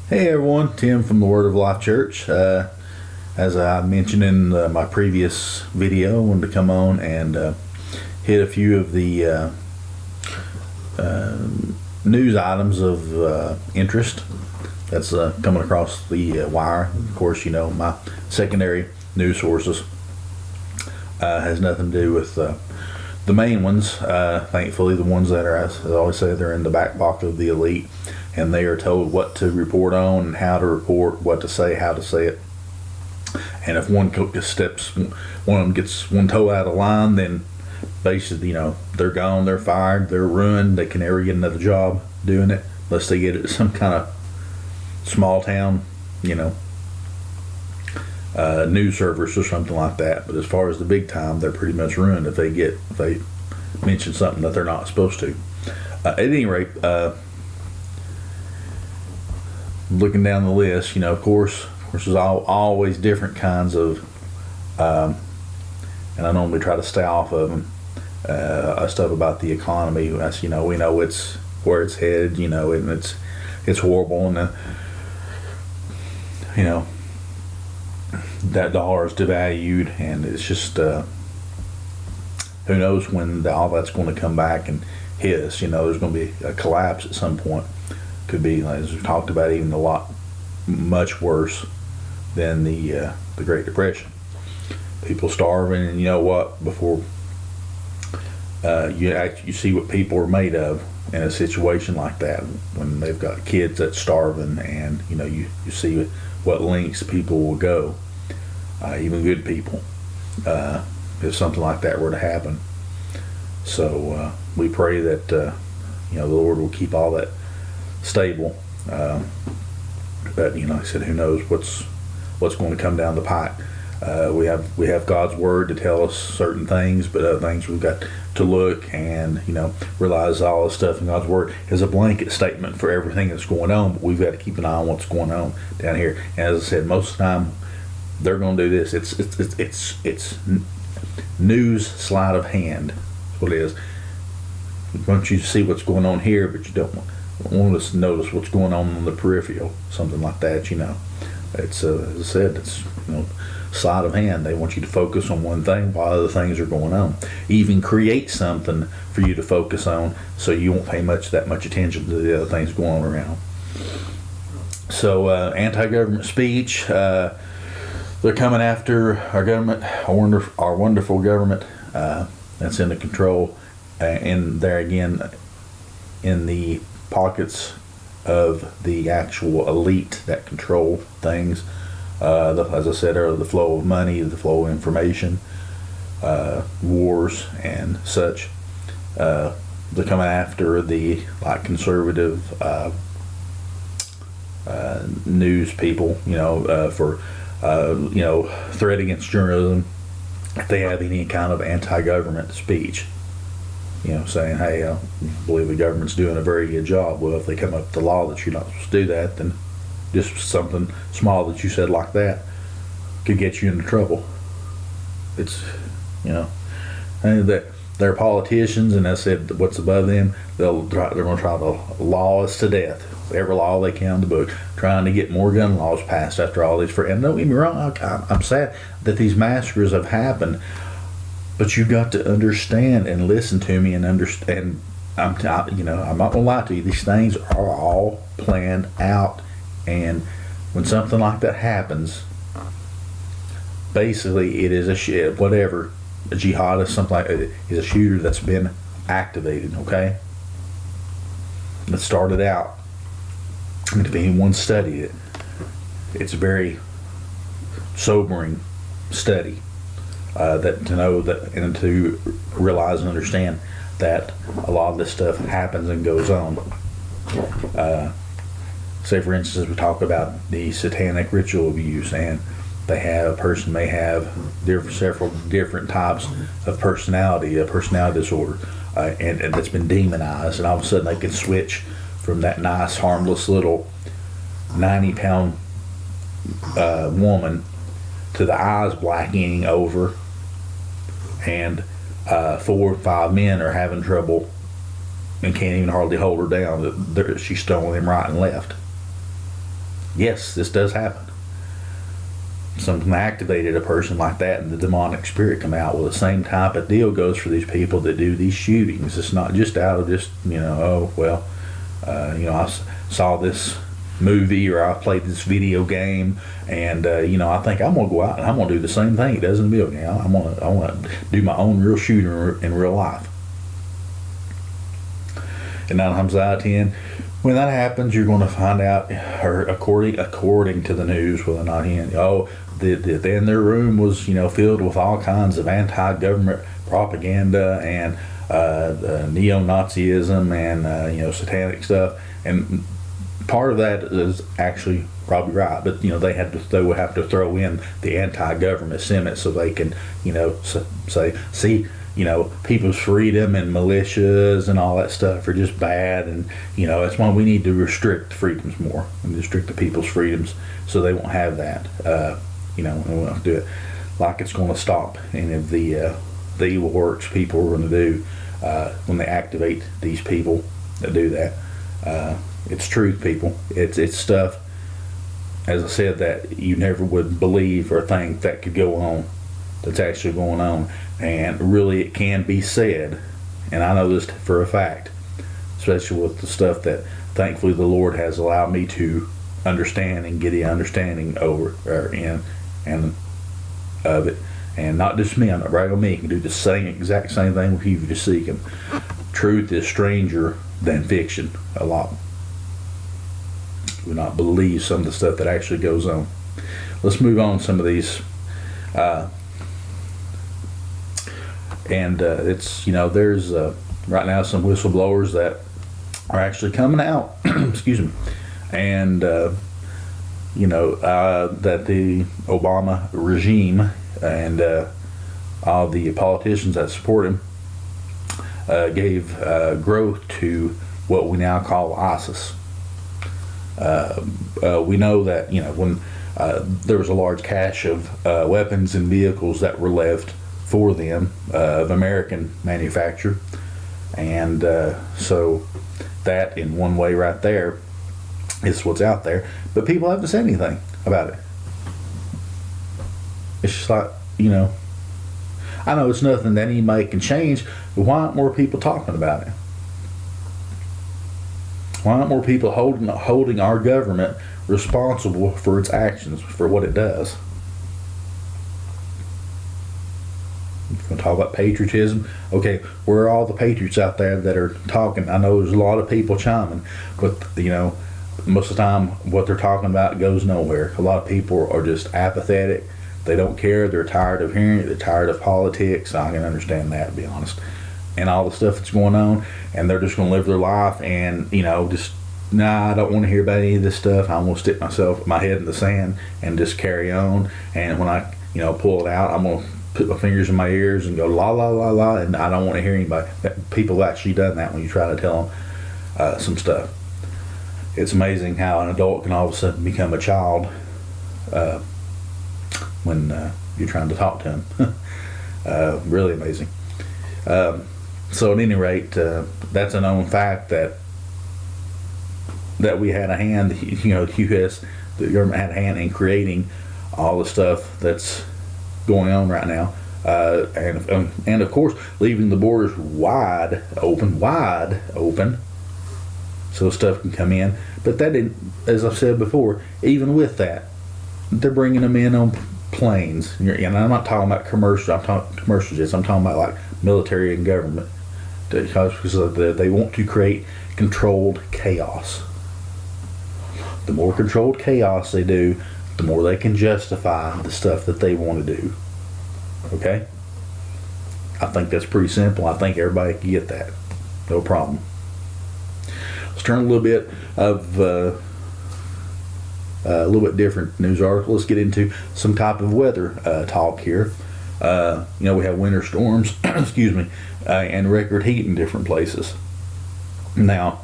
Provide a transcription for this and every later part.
Hey everyone, Tim from the Word of Life Church. As I mentioned in my previous video, I wanted to come on and hit a few of the news items of interest that's coming across the wire. Of course, you know, my secondary news sources has nothing to do with the main ones. Thankfully, the ones that are, as I always say, they're in the back pocket of the elite, and they are told what to report on and how to report, what to say, how to say it. And if one of them gets one toe out of line, then basically, you know, they're gone, they're fired, they're ruined. They can never get another job doing it unless they get it at some kind of small town, you know, news service or something like that. But as far as the big time, they're pretty much ruined if they mention something that they're not supposed to. At any rate, looking down the list, you know, of course, there's always different kinds of, and I normally try to stay off of them. Stuff about the economy. That's, you know, we know it's where it's headed, you know, and it's horrible, and you know, that dollar is devalued, and it's just who knows when all that's going to come back and hit us. You know, there's going to be a collapse at some point. Could be, as we talked about, even much worse than the Great Depression. People starving, and you know what? Before you see what people are made of in a situation like that, when they've got kids that's starving, and you know, you see what lengths people will go, even good people, if something like that were to happen. So we pray that you know, the Lord will keep all that stable, but you know, like I said, who knows what's going to come down the pike. We have God's word to tell us certain things, but other things we've got to look and, you know, realize all this stuff in God's word is a blanket statement for everything that's going on, but we've got to keep an eye on what's going on down here. And as I said, most of the time they're going to do this. It's news sleight of hand. That's what it is. We want you to see what's going on here, but you don't want us to notice what's going on the peripheral, something like that. You know, it's as I said, it's, you know, sleight of hand. They want you to focus on one thing while other things are going on. Even create something for you to focus on, so you won't pay that much attention to the other things going on around. So anti-government speech. They're coming after our government, our wonderful government that's in the control, and there again in the pockets of the actual elite that control things. As I said earlier, the flow of money, the flow of information, wars and such. They're coming after the conservative news people, you know, for you know, threat against journalism. If they have any kind of anti-government speech, you know, saying, hey, I believe the government's doing a very good job. Well, if they come up with the law that you're not supposed to do that, then just something small that you said like that could get you into trouble. It's, you know, and that they're politicians, and I said, what's above them, they're going to try to law us to death. Every law they can in the book, trying to get more gun laws passed after all these. And don't get me wrong, I'm sad that these massacres have happened, but you got to understand and listen to me and understand. You know, I'm not gonna lie to you. These things are all planned out, and when something like that happens, basically it is a jihadist, something like it is a shooter that's been activated. Okay, that started out. And if anyone studied it, it's a very sobering study. That to know that and to realize and understand that a lot of this stuff happens and goes on. Say for instance, we talk about the satanic ritual abuse, and a person may have several different types of personality, a personality disorder, and that's been demonized, and all of a sudden they can switch from that nice, harmless little 90-pound woman to the eyes blackening over, and 4 or 5 men are having trouble and can't even hardly hold her down. She's throwing them right and left. Yes, this does happen. Something activated a person like that, and the demonic spirit come out. Well, the same type of deal goes for these people that do these shootings. It's not just out of just, oh, well, I saw this movie or I played this video game, and I think I'm gonna go out and I'm gonna do the same thing it does in the video game. I want to do my own real shooting in real life. And 9 times out of 10, when that happens, you're going to find out, or according to the news, whether or not then their room was filled with all kinds of anti-government propaganda and neo-Nazism and satanic stuff, and part of that is actually probably right, but they would have to throw in the anti-government sentiment so they can say, see, people's freedom and militias and all that stuff are just bad, and that's why we need to restrict freedoms more and restrict the people's freedoms so they won't have that. And we won't do it like it's going to stop any of the evil works people are going to do when they activate these people that do that. It's truth, people. It's stuff, as I said, that you never would believe or think that could go on. That's actually going on, and really it can be said, and I know this for a fact, especially with the stuff that thankfully the Lord has allowed me to understand and get the understanding over or in and of it, and not just me. I'm not bragging on me. You can do the exact same thing with you just seeking. Truth is stranger than fiction a lot. Do not believe some of the stuff that actually goes on. Let's move on to some of these. It's there's right now some whistleblowers that are actually coming out excuse me, and that the Obama regime and all the politicians that support him gave growth to what we now call ISIS. We know that when there was a large cache of weapons and vehicles that were left for them of American manufacture, and so that in one way right there is what's out there, but people haven't said anything about it. It's just like, I know it's nothing that anybody can change, but why aren't more people talking about it? Why aren't more people holding our government responsible for its actions, for what it does? We're going to talk about patriotism. Okay, where are all the patriots out there that are talking? I know there's a lot of people chiming, but most of the time what they're talking about goes nowhere. A lot of people are just apathetic. They don't care. They're tired of hearing it. They're tired of politics. I can understand that, to be honest, and all the stuff that's going on, and they're just going to live their life and I don't want to hear about any of this stuff. I'm going to stick my head in the sand and just carry on, and when I pull it out, I'm going to put my fingers in my ears and go la la la la, and I don't want to hear anybody. People have actually done that when you try to tell them some stuff. It's amazing how an adult can all of a sudden become a child when you're trying to talk to them. Really amazing. So at any rate, that's a known fact that we had a hand, the government had a hand in creating all the stuff that's going on right now, and of course leaving the borders wide open so stuff can come in. But that didn't, as I've said before, even with that, they're bringing them in on planes, and I'm not talking about commercial jets. I'm talking about like military and government, because they want to create controlled chaos. The more controlled chaos they do, the more they can justify the stuff that they want to do. Okay? I think that's pretty simple. I think everybody can get that. No problem. Let's turn a little bit of a little bit different news article. Let's get into some type of weather talk here. We have winter storms, excuse me, and record heat in different places. Now,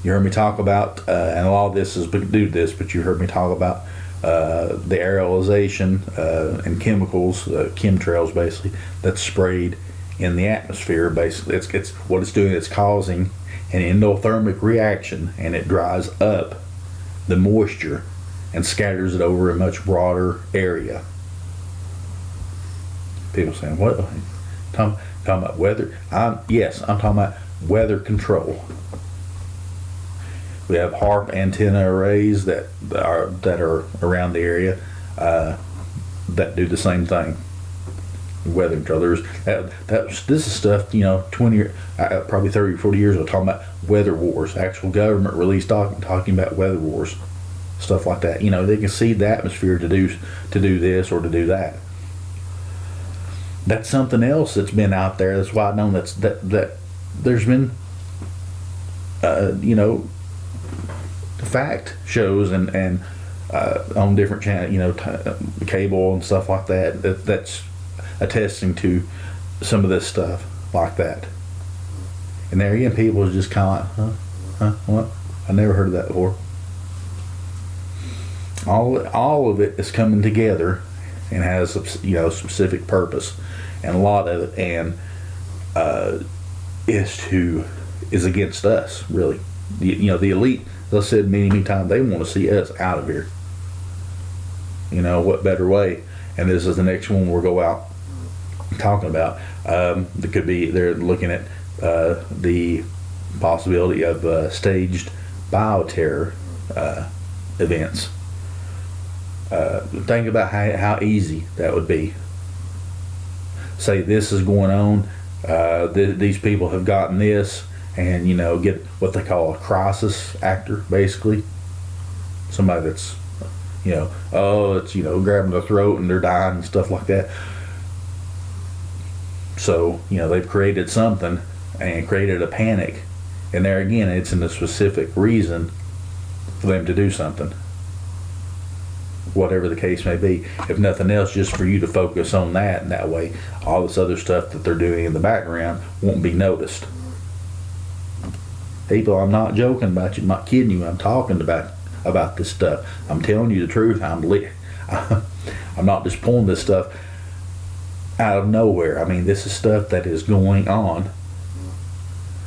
you heard me talk about, and a lot of this is due to this, but you heard me talk about the aerolization and chemicals, chemtrails basically, that's sprayed in the atmosphere. Basically, it's what it's doing. It's causing an endothermic reaction, and it dries up the moisture and scatters it over a much broader area. People saying, what? Talking about weather? Yes, I'm talking about weather control. We have HARP antenna arrays that are around the area that do the same thing. Weather control. This is stuff, 20, probably 30 or 40 years ago, talking about weather wars. Actual government released talking about weather wars, stuff like that. They can see the atmosphere to do this or to do that. That's something else that's been out there. That's why I know that there's been, fact shows and on different channels, cable and stuff like that's attesting to some of this stuff like that. And there again, people is just kind of like, what? I never heard of that before. All of it is coming together and has specific purpose, and a lot of it is against us, really. The elite, as I said many times, they want to see us out of here. What better way? And this is the next one we'll go out talking about. That could be, they're looking at the possibility of staged bioterror events. Think about how easy that would be. Say this is going on, these people have gotten this, and get what they call a crisis actor, basically. Somebody that's it's grabbing their throat and they're dying and stuff like that. So they've created something and created a panic, and there again, it's in a specific reason for them to do something, whatever the case may be. If nothing else, just for you to focus on that, and that way all this other stuff that they're doing in the background won't be noticed. People, I'm not joking about you, I'm not kidding you. I'm talking about this stuff. I'm telling you the truth. I'm not just pulling this stuff out of nowhere. I mean, this is stuff that is going on.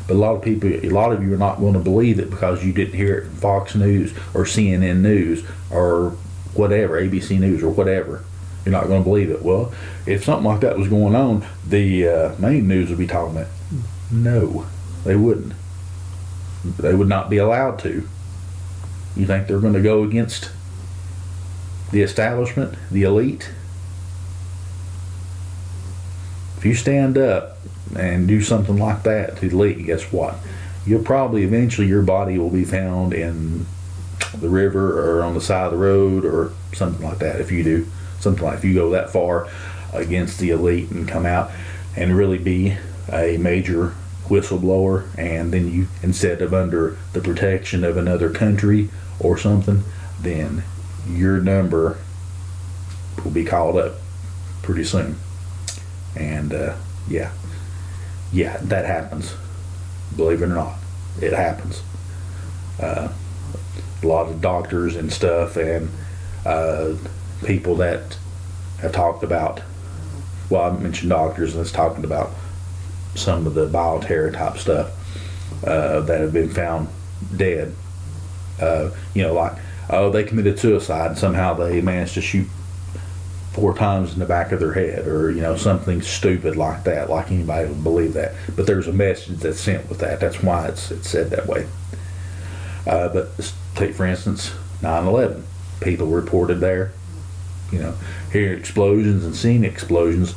But a lot of you are not going to believe it because you didn't hear it from Fox News or CNN News or whatever, ABC News or whatever. You're not going to believe it. Well, if something like that was going on, the main news would be talking about it. No, they wouldn't. They would not be allowed to. You think they're going to go against the establishment, the elite? If you stand up and do something like that to the elite, guess what? You'll probably eventually, your body will be found in the river or on the side of the road or something like that. If you do something like, if you go that far against the elite and come out and really be a major whistleblower, and then you, instead of under the protection of another country or something, then your number will be called up pretty soon. And yeah, that happens. Believe it or not, it happens. A lot of doctors and stuff, and people that have talked about, well, I mentioned doctors, and it's talking about some of the bioterror type stuff that have been found dead. Like, they committed suicide and somehow they managed to shoot 4 times in the back of their head, or something stupid like that. Like anybody would believe that, but there's a message that's sent with that. That's why it's said that way. But take for instance 9/11. People reported there, hearing explosions and seeing explosions.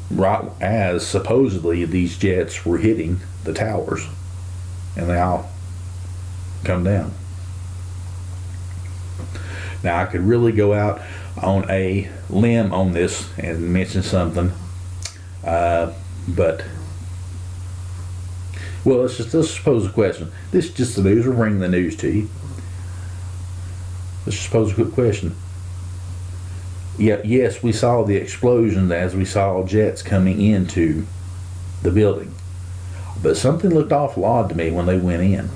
Right as supposedly these jets were hitting the towers, and they all come down. Now, I could really go out on a limb on this and mention something, but let's just pose a question. This is just the news. We're bringing the news to you. Let's just pose a quick question. Yeah, yes, we saw the explosion as we saw jets coming into the building, but something looked awful odd to me when they went in.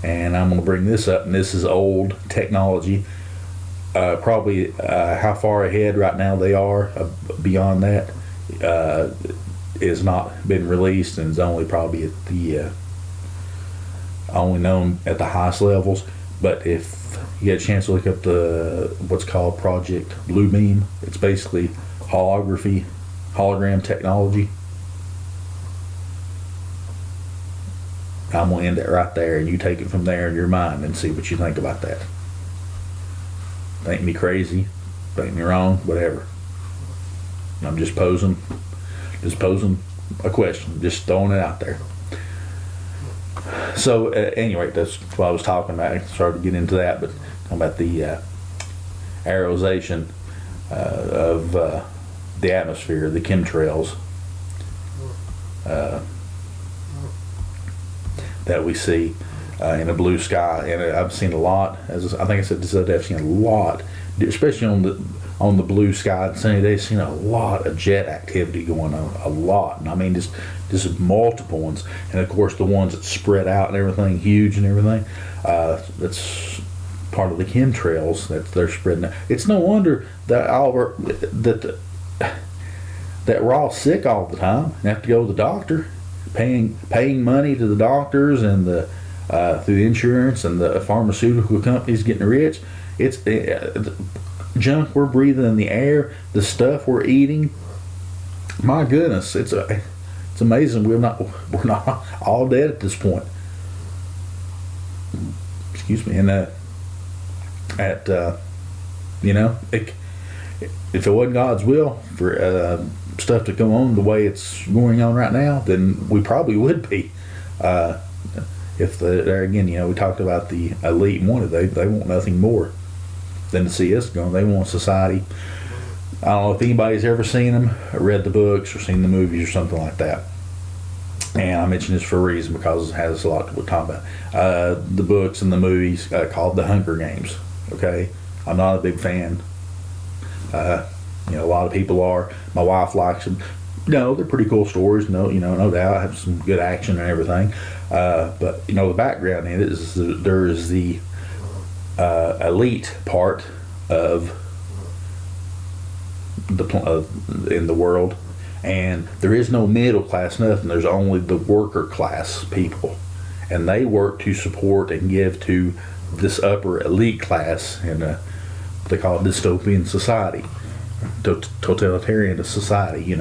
And I'm going to bring this up, and this is old technology. Probably how far ahead right now they are beyond that is not been released, and is only probably at the only known at the highest levels. But if you get a chance to look up what's called Project Bluebeam, it's basically hologram technology. I'm going to end it right there, and you take it from there in your mind and see what you think about that. Think me crazy, think me wrong, whatever. I'm just posing a question, just throwing it out there. So anyway, that's what I was talking about. I started to get into that, but talking about the aerosolization of the atmosphere, the chemtrails that we see in the blue sky, and I've seen a lot. As I think I said this other day, I've seen a lot, especially on the blue sky and sunny days. Seen a lot of jet activity going on, a lot, and I mean just multiple ones, and of course the ones that spread out and everything, huge and everything. That's part of the chemtrails that they're spreading out. It's no wonder that that we're all sick all the time and have to go to the doctor, paying money to the doctors and through the insurance and the pharmaceutical companies getting rich. It's the junk we're breathing in the air, the stuff we're eating. My goodness, it's amazing we're not all dead at this point. Excuse me. And if it wasn't God's will for stuff to go on the way it's going on right now, then we probably would be. If there again, we talked about the elite wanted, they want nothing more than to see us going. They want society. I don't know if anybody's ever seen them, or read the books, or seen the movies, or something like that. And I mention this for a reason, because it has a lot to talk about. The books and the movies called The Hunger Games. Okay, I'm not a big fan. A lot of people are. My wife likes them. No, they're pretty cool stories. No doubt. Have some good action and everything. But the background in it is there is the elite part of in the world, and there is no middle class, nothing. There's only the worker class people, and they work to support and give to this upper elite class in they call it dystopian society, totalitarian society.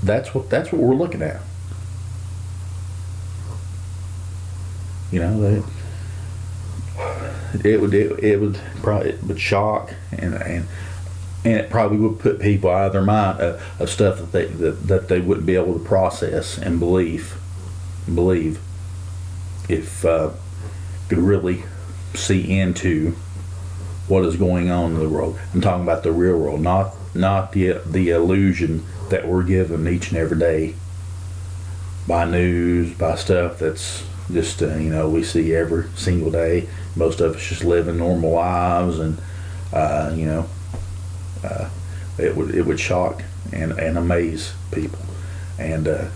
That's what we're looking at. It would shock and it probably would put people out of their mind of stuff that they wouldn't be able to process and believe if could really see into what is going on in the world. I'm talking about the real world, not the illusion that we're given each and every day by news, by stuff that's just we see every single day. Most of us just living normal lives, and it would shock and amaze people, and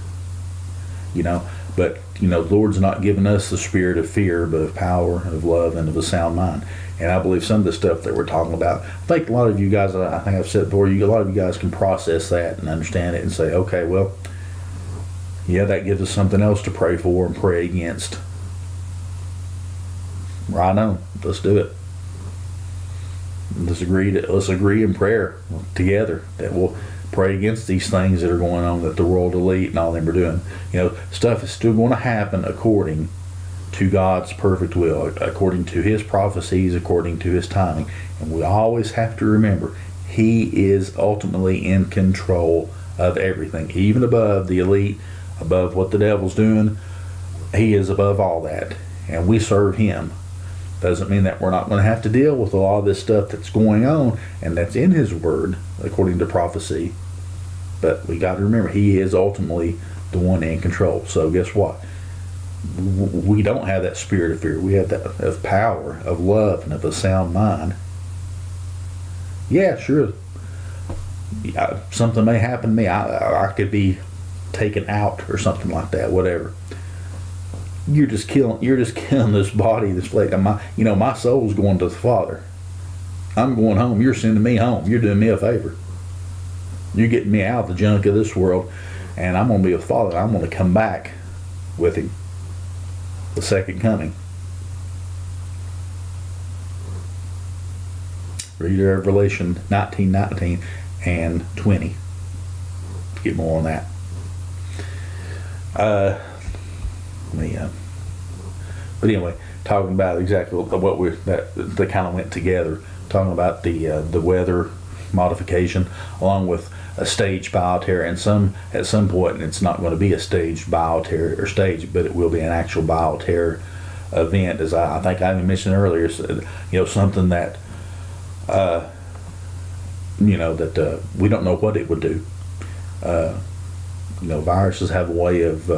but the Lord's not giving us the spirit of fear, but of power, of love, and of a sound mind. And I believe some of the stuff that we're talking about, I think a lot of you guys, I think I've said before, a lot of you guys can process that and understand it and say, okay, well, yeah, that gives us something else to pray for and pray against. Right on. Let's do it. Let's agree in prayer together that we'll pray against these things that are going on, that the world elite and all them are doing. Stuff is still going to happen according to God's perfect will, according to His prophecies, according to His timing. And we always have to remember, He is ultimately in control of everything, even above the elite, above what the devil's doing. He is above all that, and we serve Him. Doesn't mean that we're not going to have to deal with a lot of this stuff that's going on and that's in His Word, according to prophecy. But we got to remember, He is ultimately the one in control. So guess what? We don't have that spirit of fear. We have that of power, of love, and of a sound mind. Yeah, sure. Something may happen to me. I could be taken out or something like that. Whatever. You're just killing this body, this flesh. My soul's going to the Father. I'm going home. You're sending me home. You're doing me a favor. You're getting me out of the junk of this world, and I'm going to be with Father. I'm going to come back with Him. the second coming. Read Revelation 19:19 and 20 to get more on that. But anyway, talking about exactly what they kind of went together. Talking about the weather modification along with a staged bioterror, and at some point it's not going to be a staged bioterror or stage, but it will be an actual bioterror event, as I think I even mentioned earlier. Something that that we don't know what it would do. Viruses have a way of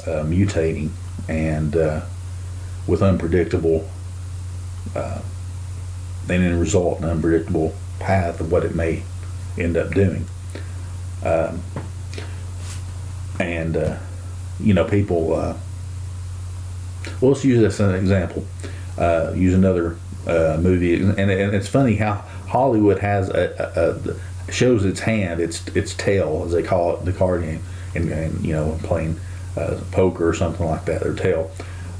mutating and with unpredictable and in result an unpredictable path of what it may end up doing. People, well, let's use this as an example. Use another movie, and it's funny how Hollywood has shows its hand, its tail, as they call it, the card game, and playing poker or something like that, their tail.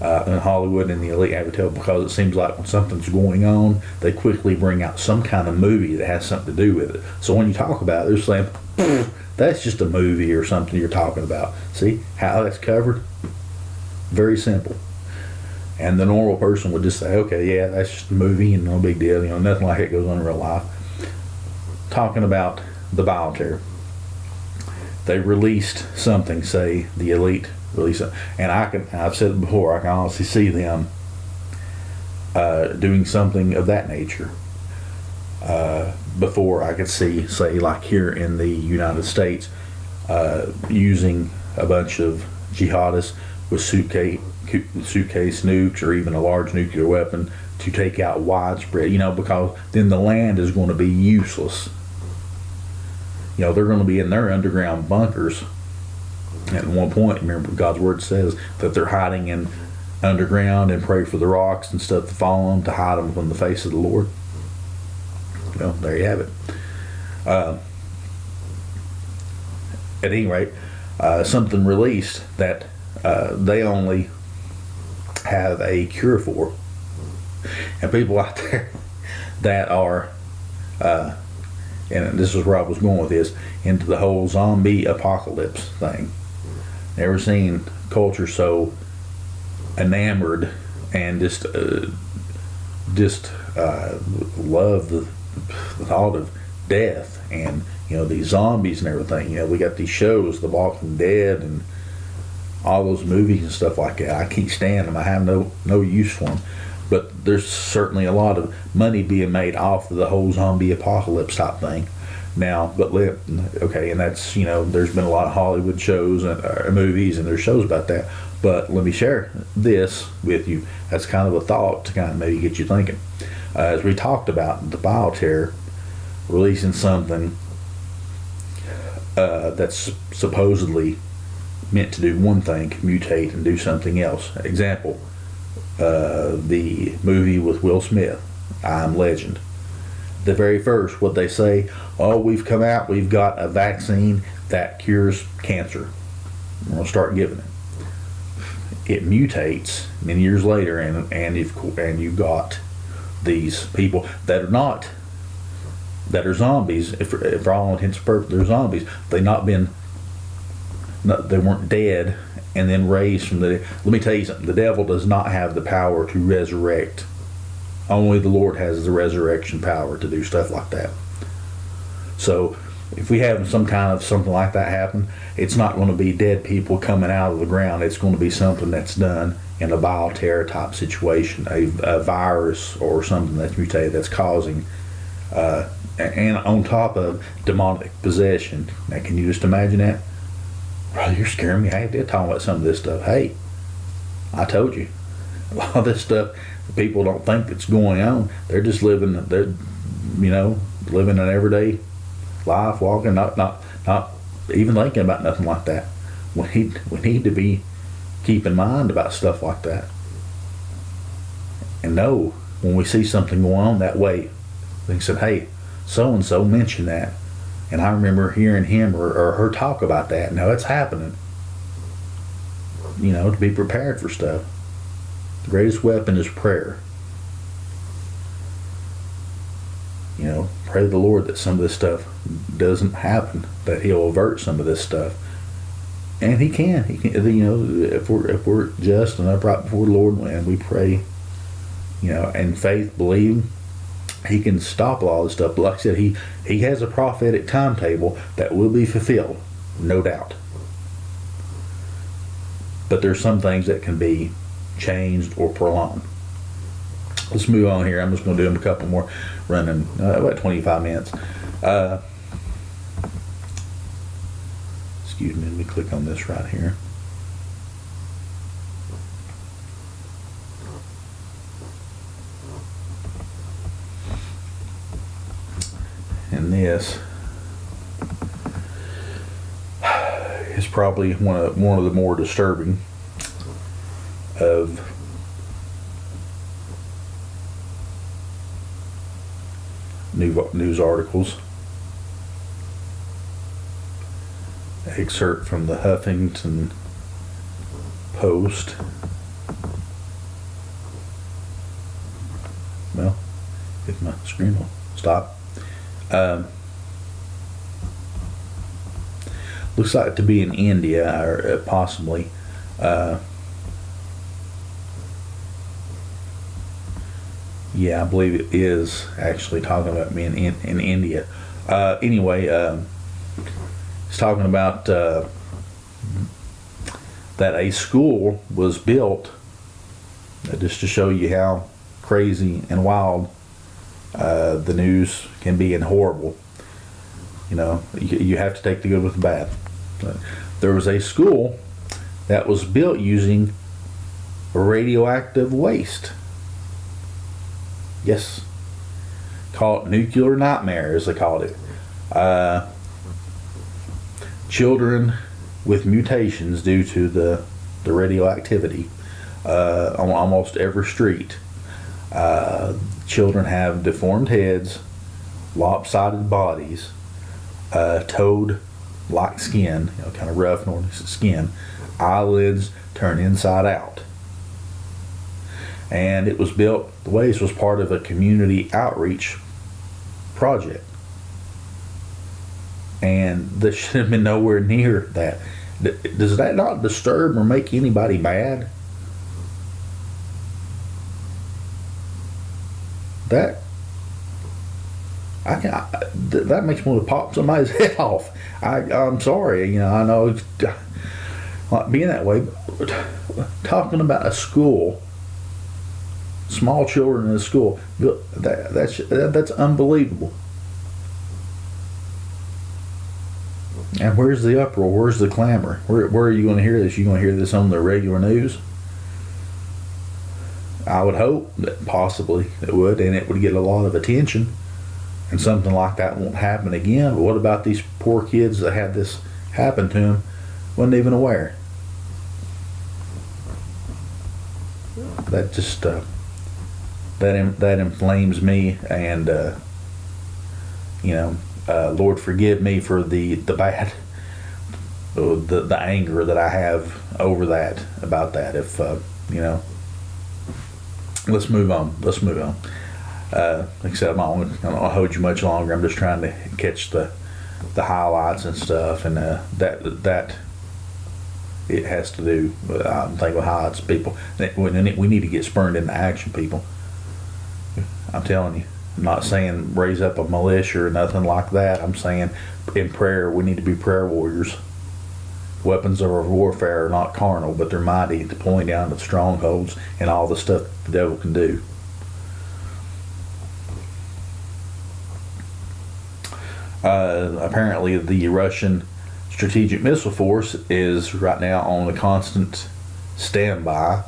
In Hollywood and the elite have a tail because it seems like when something's going on, they quickly bring out some kind of movie that has something to do with it. So when you talk about it, they're saying, that's just a movie or something you're talking about. See how that's covered? Very simple. And the normal person would just say, okay, yeah, that's just a movie and no big deal. Nothing like it goes on in real life. Talking about the bioterror. They released something, say the elite release it, and I've said it before, I can honestly see them doing something of that nature. Before I could see, say, like here in the United States, using a bunch of jihadists with suitcase nukes or even a large nuclear weapon to take out widespread, because then the land is going to be useless. They're going to be in their underground bunkers. At one point, remember, God's word says that they're hiding in underground and pray for the rocks and stuff to fall on them to hide them from the face of the Lord. Well, there you have it. At any rate, something released that they only have a cure for. And people out there that are, and this is where I was going with this, into the whole zombie apocalypse thing. Never seen culture so enamored and just love the thought of death and these zombies and everything. We got these shows, The Walking Dead and all those movies and stuff like that. I can't stand them. I have no use for them. But there's certainly a lot of money being made off of the whole zombie apocalypse type thing. Now, and that's, there's been a lot of Hollywood shows and movies, and there's shows about that. But let me share this with you. That's kind of a thought to kind of maybe get you thinking. As we talked about the bioterror releasing something that's supposedly meant to do one thing, mutate and do something else. Example, the movie with Will Smith, I Am Legend. The very first, what they say, we've got a vaccine that cures cancer. We're going to start giving it. It mutates many years later, and you've got these people that are zombies. For all intents and purposes, they're zombies. They weren't dead and then raised from the dead. Let me tell you something. The devil does not have the power to resurrect. Only the Lord has the resurrection power to do stuff like that. So if we have something like that happen, it's not going to be dead people coming out of the ground. It's going to be something that's done in a bioterror type situation, a virus or something that's mutated that's causing, and on top of demonic possession. Now, can you just imagine that? Brother, you're scaring me. Hey, they're talking about some of this stuff. Hey, I told you. A lot of this stuff, people don't think it's going on. They're just living an everyday life, walking, not even thinking about nothing like that. We need to be keep in mind about stuff like that, and know when we see something going on that way. They said, "Hey, so and so mentioned that, and I remember hearing him or her talk about that. Now it's happening." to be prepared for stuff. The greatest weapon is prayer. Pray to the Lord that some of this stuff doesn't happen, that He'll avert some of this stuff. And He can. If we're just and upright before the Lord, and we pray, and faith, believe, He can stop all this stuff. But like I said, He has a prophetic timetable that will be fulfilled, no doubt. But there's some things that can be changed or prolonged. Let's move on here. I'm just going to do them a couple more, running about 25 minutes. Excuse me, let me click on this right here. And this is probably one of the more disturbing of news articles. Excerpt from the Huffington Post. Well, if my screen will stop. Looks like to be in India, or possibly. Yeah, I believe it is actually talking about being in India. Anyway, it's talking about that a school was built, just to show you how crazy and wild the news can be, and horrible. You have to take the good with the bad. There was a school that was built using radioactive waste. Yes. Call it nuclear nightmare, as they called it. Children with mutations due to the radioactivity on almost every street. Children have deformed heads, lopsided bodies, toad-like skin, kind of rough northern skin, eyelids turn inside out. And it was built, the waste was part of a community outreach project. And this should have been nowhere near that. Does that not disturb or make anybody mad? That makes me want to pop somebody's head off. I'm sorry, I know it's like being that way. But talking about a school, small children in a school, that's unbelievable. And where's the uproar? Where's the clamor? Where are you going to hear this? You going to hear this on the regular news? I would hope that possibly it would, and it would get a lot of attention, and something like that won't happen again. But what about these poor kids that had this happen to them, wasn't even aware? That just that inflames me, and Lord, forgive me for the bad, the anger that I have over that, about that. If let's move on. Like I said, I'm not going to hold you much longer. I'm just trying to catch the highlights and stuff, and that it has to do with, I'm thinking with highlights, people. We need to get spurned into action, people. I'm telling you. I'm not saying raise up a militia or nothing like that. I'm saying in prayer, we need to be prayer warriors. Weapons of our warfare are not carnal, but they're mighty, to pulling down the strongholds and all the stuff the devil can do. Apparently, the Russian Strategic Missile Force is right now on a constant standby.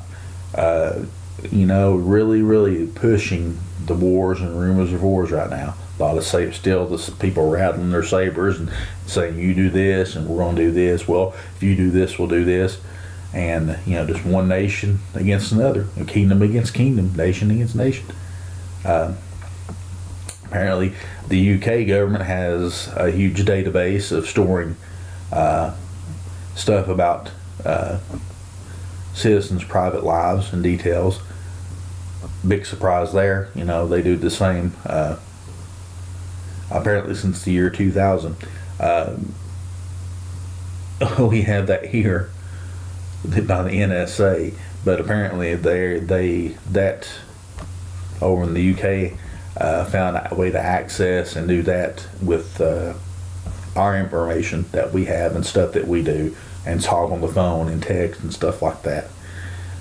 Really, really pushing the wars and rumors of wars right now. A lot of the people rattling their sabers and saying, you do this and we're going to do this. Well, if you do this, we'll do this. And, just one nation against another. A kingdom against kingdom. Nation against nation. Apparently, the UK government has a huge database of storing stuff about citizens' private lives and details. Big surprise there. You know, they do the same. Apparently since the year 2000. We have that here by the NSA, but apparently that over in the UK found a way to access and do that with our information that we have and stuff that we do, and talk on the phone and text and stuff like that.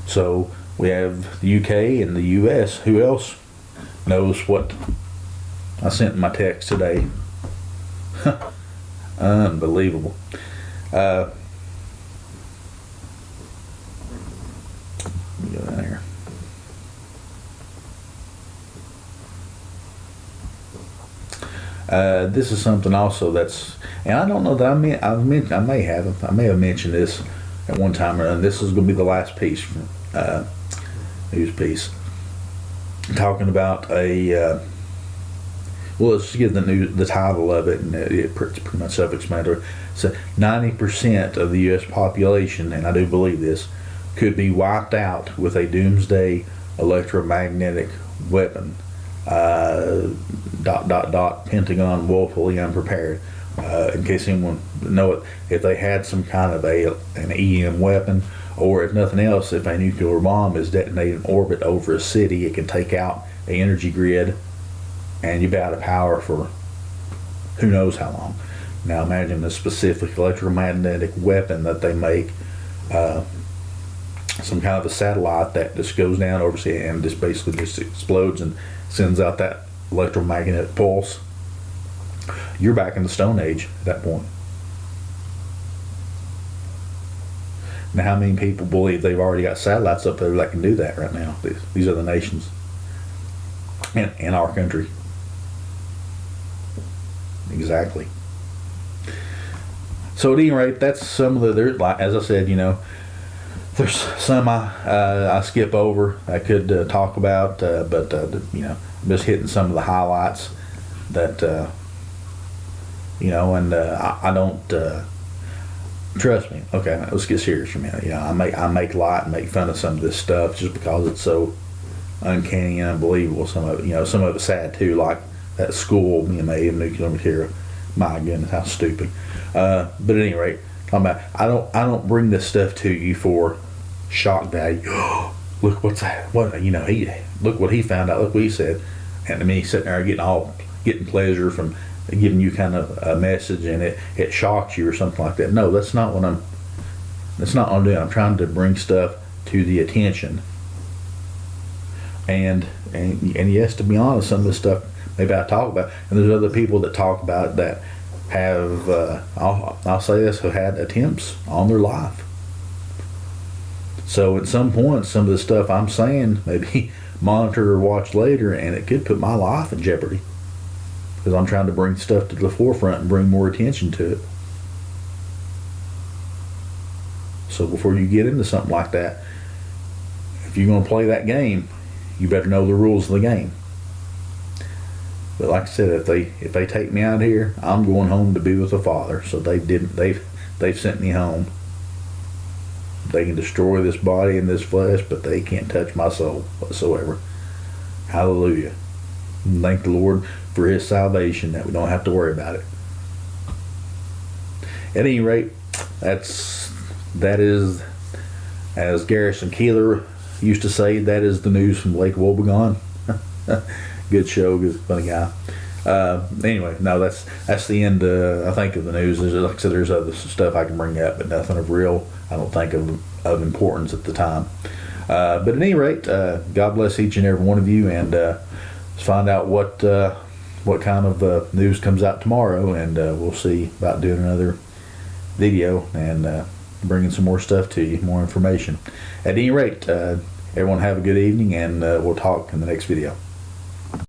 So we have the UK and the US. Who else knows what I sent in my text today? Unbelievable. Let me go down here. This is something also that's, and I don't know that I may have mentioned this at one time or another. This is going to be the last piece, news piece, talking about a. Well, let's just give the title of it, and it's pretty much self-explanatory. So 90% of the U.S. population, and I do believe this, could be wiped out with a doomsday electromagnetic weapon. ... Pentagon woefully unprepared. In case anyone know it, if they had some kind of an EM weapon, or if nothing else, if a nuclear bomb is detonated in orbit over a city, it can take out the energy grid, and you'll be out of power for who knows how long. Now imagine a specific electromagnetic weapon that they make, some kind of a satellite that just goes down over and just basically just explodes and sends out that electromagnetic pulse. You're back in the Stone Age at that point. Now, how many people believe they've already got satellites up there that can do that right now? These are the nations in our country. Exactly. So at any rate, that's some of the, as I said, you know, there's some I skip over I could talk about, but you know, I'm just hitting some of the highlights that you know, and I don't trust me. Okay, let's get serious for a minute. You know, I make light and make fun of some of this stuff just because it's so uncanny and unbelievable. Some of it, you know, some of it's sad too, like that school being made of nuclear material. My goodness, how stupid. But at any rate, talking about, I don't bring this stuff to you for shock value. Look what's that? What, you know, look what he found out. Look what he said. And I mean, he's sitting there getting pleasure from giving you kind of a message, and it shocks you or something like that. No, that's not what I'm doing. I'm trying to bring stuff to the attention. And yes, to be honest, some of this stuff maybe I talk about, and there's other people that talk about it that have I'll say this, have had attempts on their life. So at some point, some of the stuff I'm saying maybe monitor or watch later, and it could put my life in jeopardy because I'm trying to bring stuff to the forefront and bring more attention to it. So before you get into something like that, if you're going to play that game, you better know the rules of the game. But like I said, if they take me out here, I'm going home to be with the Father. So they've sent me home. They can destroy this body and this flesh, but they can't touch my soul whatsoever. Hallelujah. And thank the Lord for His salvation that we don't have to worry about it. At any rate, that is, as Garrison Keillor used to say, that is the news from Lake Wobegon. Good show, good funny guy. Anyway, no, that's the end. I think of the news. Like I said, there's other stuff I can bring up, but nothing of real. I don't think of importance at the time. But at any rate, God bless each and every one of you, and let's find out what kind of news comes out tomorrow, and we'll see about doing another video and bringing some more stuff to you, more information. At any rate, everyone have a good evening, and we'll talk in the next video.